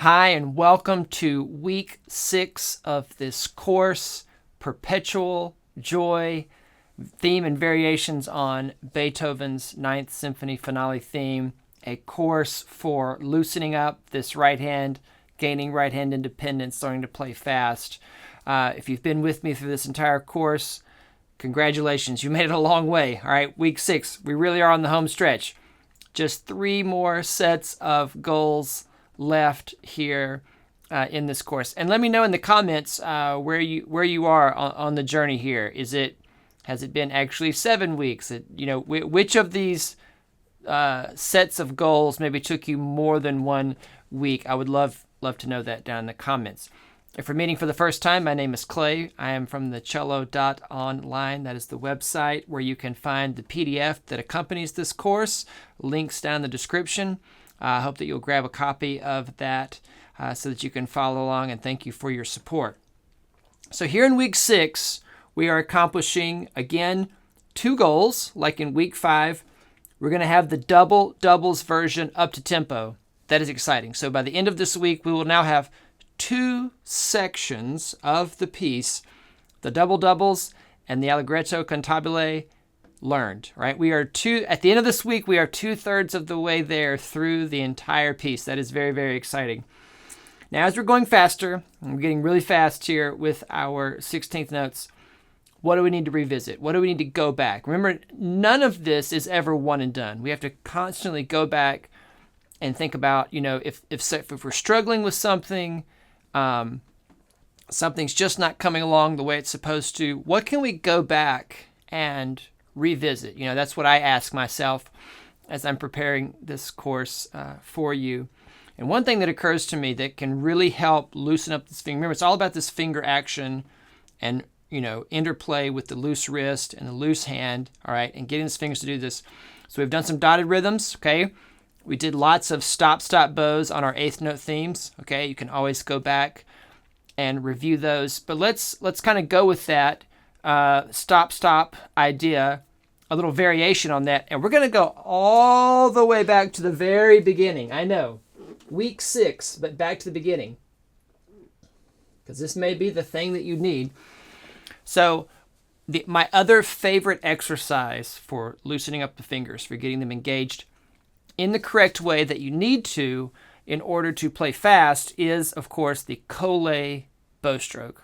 Hi, and welcome to week 6 of this course, Perpetual Joy, theme and variations on Beethoven's Ninth Symphony Finale theme, a course for loosening up this right hand, gaining right hand independence, learning to play fast. If you've been with me through this entire course, congratulations, you made it a long way. All right, week 6, we really are on the home stretch. Just 3 more sets of goals left here in this course, and let me know in the comments where you are on the journey here. Has it been actually 7 weeks? Which of these sets of goals maybe took you more than 1 week? I would love to know that down in the comments. If we're meeting for the first time, my name is Collé. I am from thecelloonline. That is the website where you can find the PDF that accompanies this course. Links down in the description. I hope that you'll grab a copy of that so that you can follow along, and thank you for your support. So here in week 6, we are accomplishing, again, 2 goals, like in week 5. We're going to have the doubles version up to tempo. That is exciting. So by the end of this week, we will now have 2 sections of the piece, the doubles and the allegretto cantabile, learned, right? At the end of this week, we are 2/3 of the way there through the entire piece. That is very, very exciting. Now, as we're going faster, and we're getting really fast here with our 16th notes, what do we need to revisit? What do we need to go back? Remember, none of this is ever one and done. We have to constantly go back and think about, if we're struggling with something, something's just not coming along the way it's supposed to, what can we go back and revisit? That's what I ask myself as I'm preparing this course for you. And one thing that occurs to me that can really help loosen up this finger, remember, it's all about this finger action and, interplay with the loose wrist and the loose hand, all right, and getting these fingers to do this. So we've done some dotted rhythms, okay? We did lots of stop bows on our 8th note themes, okay? You can always go back and review those. But let's kind of go with that stop idea, a little variation on that, and we're going to go all the way back to the very beginning. I know, week 6, but back to the beginning, because this may be the thing that you need. So my other favorite exercise for loosening up the fingers, for getting them engaged in the correct way that you need to in order to play fast, is, of course, the Colle Bow Stroke.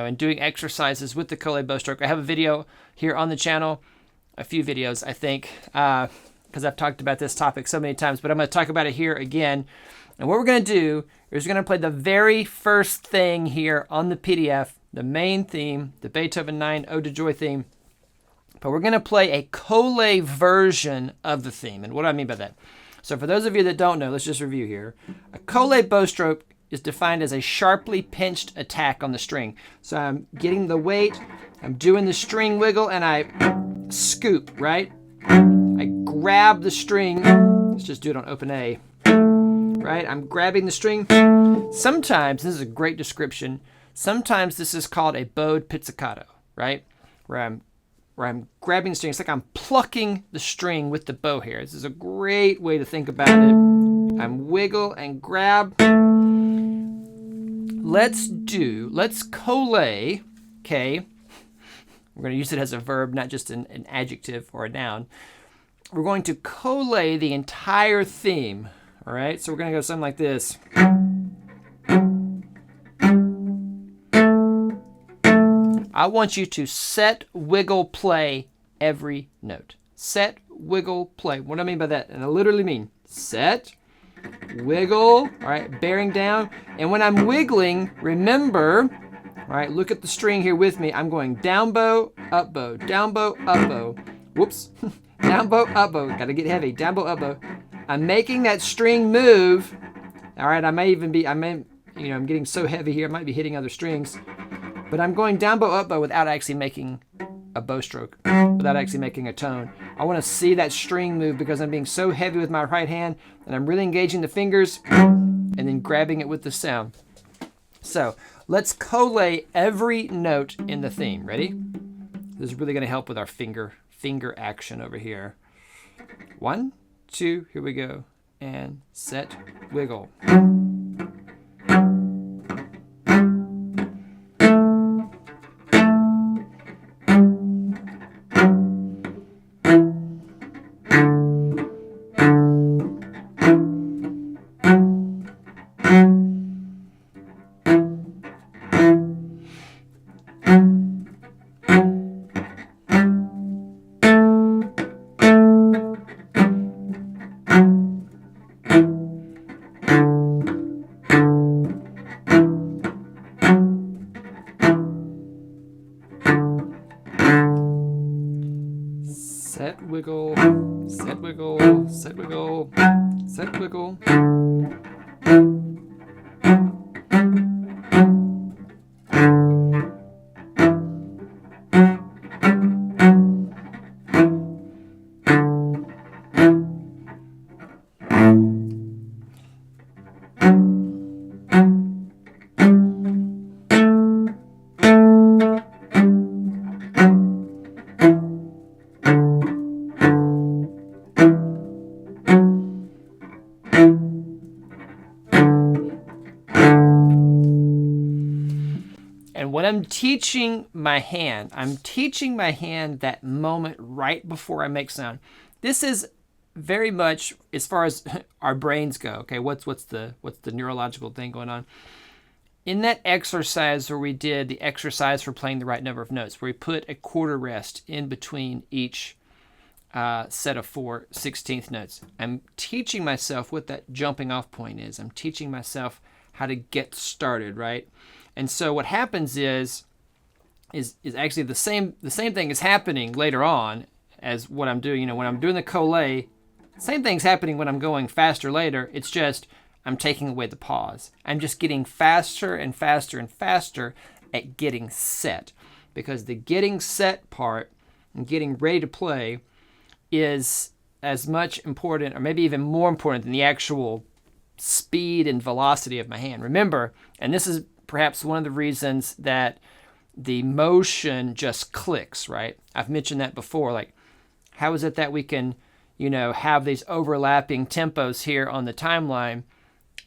And doing exercises with the Colle Bow Stroke. I have a video here on the channel, a few videos, I think, because I've talked about this topic so many times, but I'm going to talk about it here again. And what we're going to do is we're going to play the very first thing here on the PDF, the main theme, the Beethoven 9 Ode to Joy theme, but we're going to play a Colle version of the theme. And what do I mean by that? So for those of you that don't know, let's just review here. A Colle Bow Stroke is defined as a sharply pinched attack on the string. So I'm getting the weight, I'm doing the string wiggle, and I scoop, right? I grab the string. Let's just do it on open A, right? I'm grabbing the string. Sometimes, this is a great description, sometimes this is called a bowed pizzicato, right? Where I'm grabbing the string. It's like I'm plucking the string with the bow here. This is a great way to think about it. I'm wiggle and grab. Let's colle, okay? We're going to use it as a verb, not just an adjective or a noun. We're going to colle the entire theme, all right? So we're going to go something like this. I want you to set, wiggle, play every note. Set, wiggle, play. What do I mean by that? And I literally mean set, wiggle, all right, bearing down. And when I'm wiggling, remember, all right, look at the string here with me. I'm going down bow, up bow, down bow, up bow. Whoops. Down bow, up bow. Got to get heavy. Down bow, up bow. I'm making that string move. All right, I'm getting so heavy here, I might be hitting other strings. But I'm going down bow, up bow without actually making a bow stroke, without actually making a tone. I want to see that string move because I'm being so heavy with my right hand and I'm really engaging the fingers and then grabbing it with the sound. So let's colle every note in the theme. Ready? This is really going to help with our finger action over here. 1, 2, here we go. and set, wiggle. Set, wiggle, set, wiggle, set, wiggle, set, wiggle. And when I'm teaching my hand that moment right before I make sound. This is very much as far as our brains go. Okay, what's the neurological thing going on? In that exercise where we did the exercise for playing the right number of notes, where we put a quarter rest in between each set of 4 16th notes, I'm teaching myself what that jumping off point is. I'm teaching myself how to get started, right? And so what happens is actually the same thing is happening later on as what I'm doing. You know, when I'm doing the Collé, same thing's happening when I'm going faster later. It's just I'm taking away the pause. I'm just getting faster and faster and faster at getting set, because the getting set part and getting ready to play is as much important, or maybe even more important, than the actual speed and velocity of my hand. Remember, and this is perhaps one of the reasons that the motion just clicks, right? I've mentioned that before. Like, how is it that we can, have these overlapping tempos here on the timeline?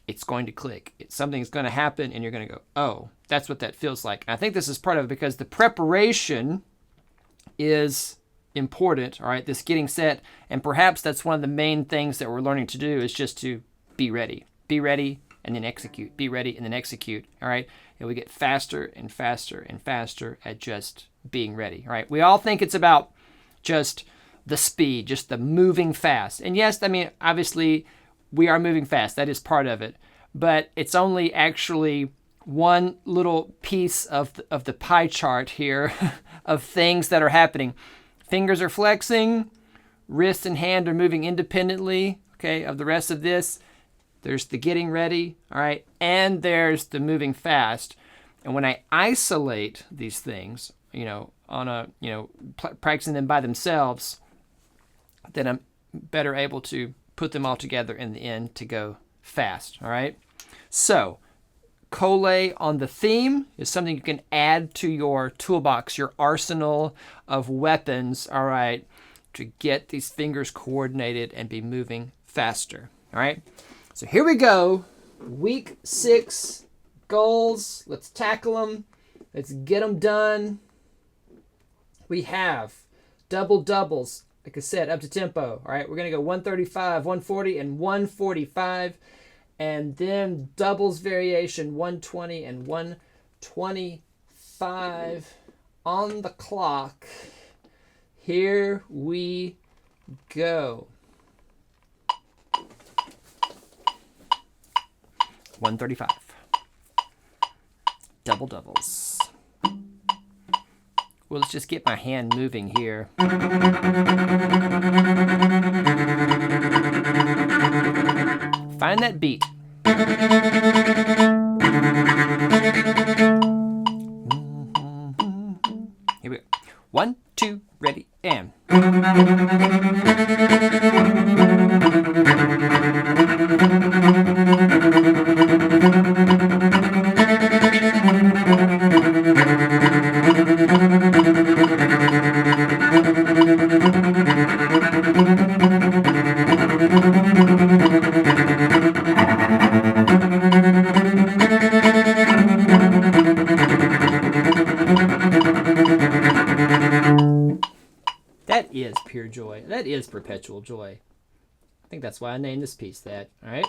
It's going to click. Something's going to happen, and you're going to go, oh, that's what that feels like. And I think this is part of it, because the preparation is important, all right? This getting set, and perhaps that's one of the main things that we're learning to do, is just to be ready. Be ready, and then execute. Be ready, and then execute, all right? And we get faster and faster and faster at just being ready, all right? We all think it's about just the speed, just the moving fast. And yes, I mean, obviously, we are moving fast. That is part of it. But it's only actually one little piece of the pie chart here of things that are happening. Fingers are flexing. Wrist and hand are moving independently, okay, of the rest of this. There's the getting ready, all right, and there's the moving fast. And when I isolate these things, practicing them by themselves, then I'm better able to put them all together in the end to go fast, all right? So, Collé on the theme is something you can add to your toolbox, your arsenal of weapons, all right, to get these fingers coordinated and be moving faster, all right? So here we go. Week 6 goals. Let's tackle them. Let's get them done. We have double doubles, like I said, up to tempo. All right, we're going to go 135, 140, and 145. And then doubles variation, 120 and 125 on the clock. Here we go. 135. Double doubles. Well, let's just get my hand moving here. Find that beat. Here we go. 1, 2, ready, and. is Perpetual Joy. I think that's why I named this piece that. All right.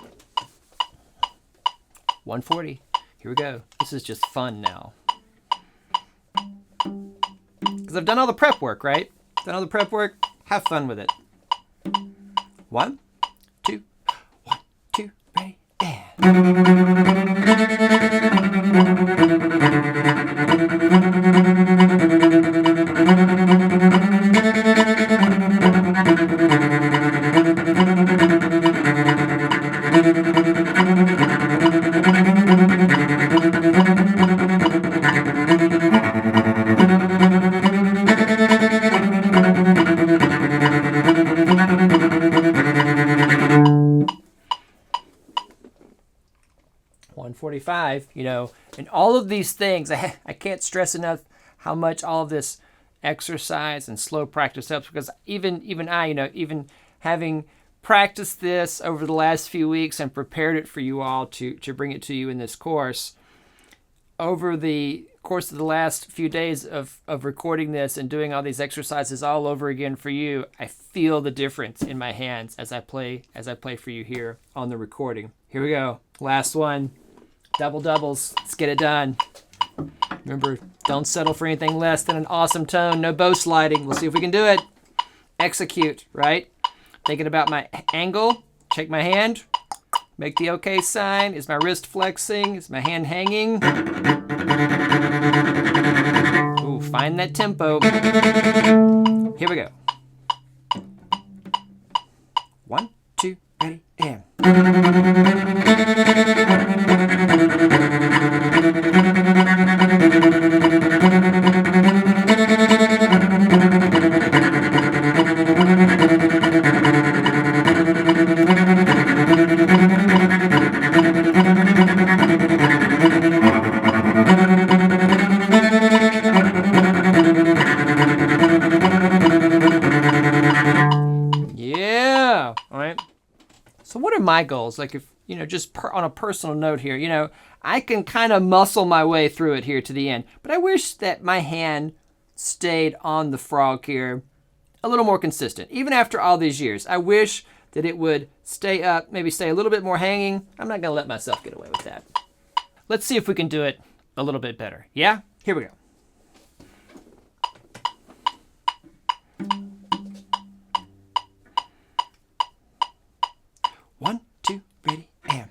140. Here we go. This is just fun now. Because I've done all the prep work, right? Done all the prep work. Have fun with it. 1, 2, 1, 2, ready, and all of these things, I can't stress enough how much all of this exercise and slow practice helps, because even I, even having practiced this over the last few weeks and prepared it for you all to bring it to you in this course, over the course of the last few days of recording this and doing all these exercises all over again for you, I feel the difference in my hands as I play for you here on the recording. Here we go. Last one. Double doubles. Let's get it done. Remember, don't settle for anything less than an awesome tone. No bow sliding. We'll see if we can do it. Execute, right? Thinking about my angle. Shake my hand. Make the OK sign. Is my wrist flexing? Is my hand hanging? Ooh, find that tempo. Here we go. 1, 2, ready, and. Yeah. All right. So what are my goals? Like, if, just on a personal note here, I can kind of muscle my way through it here to the end, but I wish that my hand stayed on the frog here a little more consistent. Even after all these years, I wish that it would stay up, maybe stay a little bit more hanging. I'm not going to let myself get away with that. Let's see if we can do it a little bit better. Yeah? Here we go. One, two, ready, and.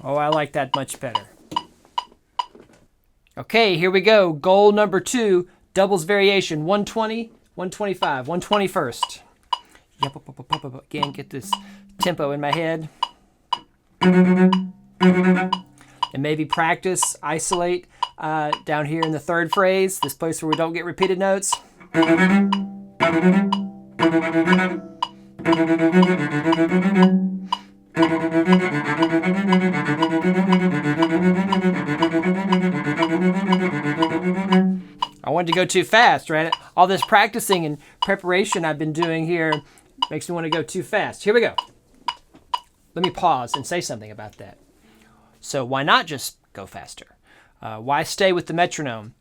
Oh, I like that much better. Okay, here we go. Goal number 2, doubles variation, 120, 125, 121st. Again, get this tempo in my head. And maybe practice, isolate down here in the third phrase, this place where we don't get repeated notes. I wanted to go too fast, right? All this practicing and preparation I've been doing here makes me want to go too fast. Here we go. Let me pause and say something about that. So why not just go faster? Why stay with the metronome?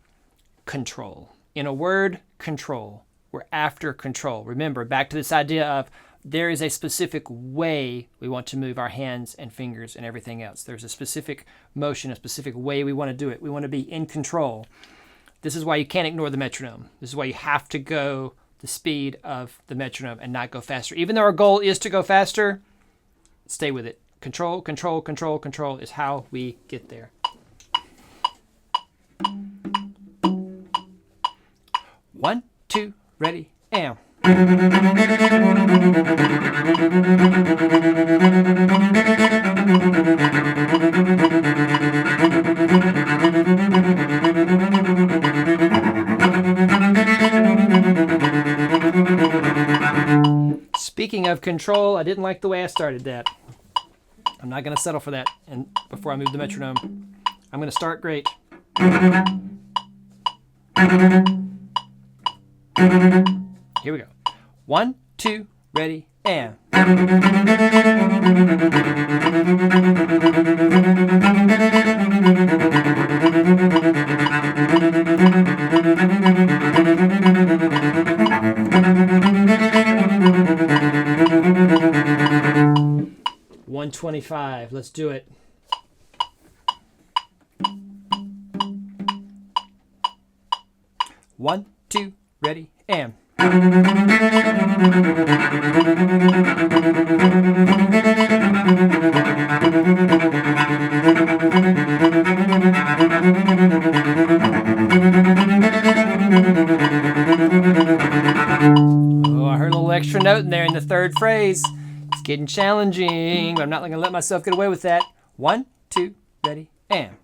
Control. In a word, control. We're after control. Remember, back to this idea of there is a specific way we want to move our hands and fingers and everything else. There's a specific motion, a specific way we want to do it. We want to be in control. This is why you can't ignore the metronome. This is why you have to go the speed of the metronome and not go faster. Even though our goal is to go faster, stay with it. Control, control, control, control is how we get there. One, two, ready, and. Speaking of control, I didn't like the way I started that. I'm not going to settle for that. And before I move the metronome, I'm going to start great. Here we go. 1, 2, ready, and. $125. Let's do it. One, two, ready, and. Oh, I heard a little extra note in there in the third phrase. It's getting challenging, but I'm not going to let myself get away with that. 1, 2, ready, and.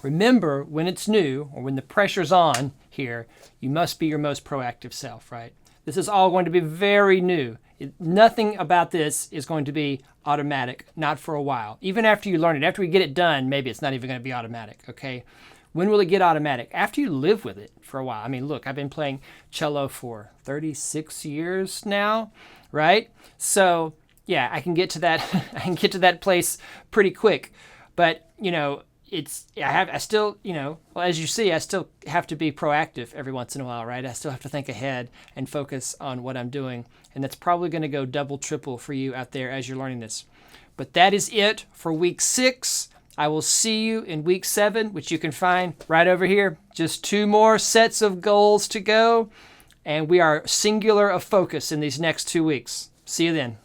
Remember, when it's new, or when the pressure's on here, you must be your most proactive self, right? This is all going to be very new. Nothing about this is going to be automatic, not for a while. Even after you learn it, after we get it done, maybe it's not even going to be automatic, okay? When will it get automatic? After you live with it for a while. I mean, look, I've been playing cello for 36 years now, right? So, yeah, I can get to that I can get to that place pretty quick. But, you know, I still, you know, well, as you see, I still have to be proactive every once in a while, right? I still have to think ahead and focus on what I'm doing. And that's probably going to go double, triple for you out there as you're learning this. But that is it for week 6. I will see you in week 7, which you can find right over here. Just 2 more sets of goals to go. And we are singular of focus in these next 2 weeks. See you then.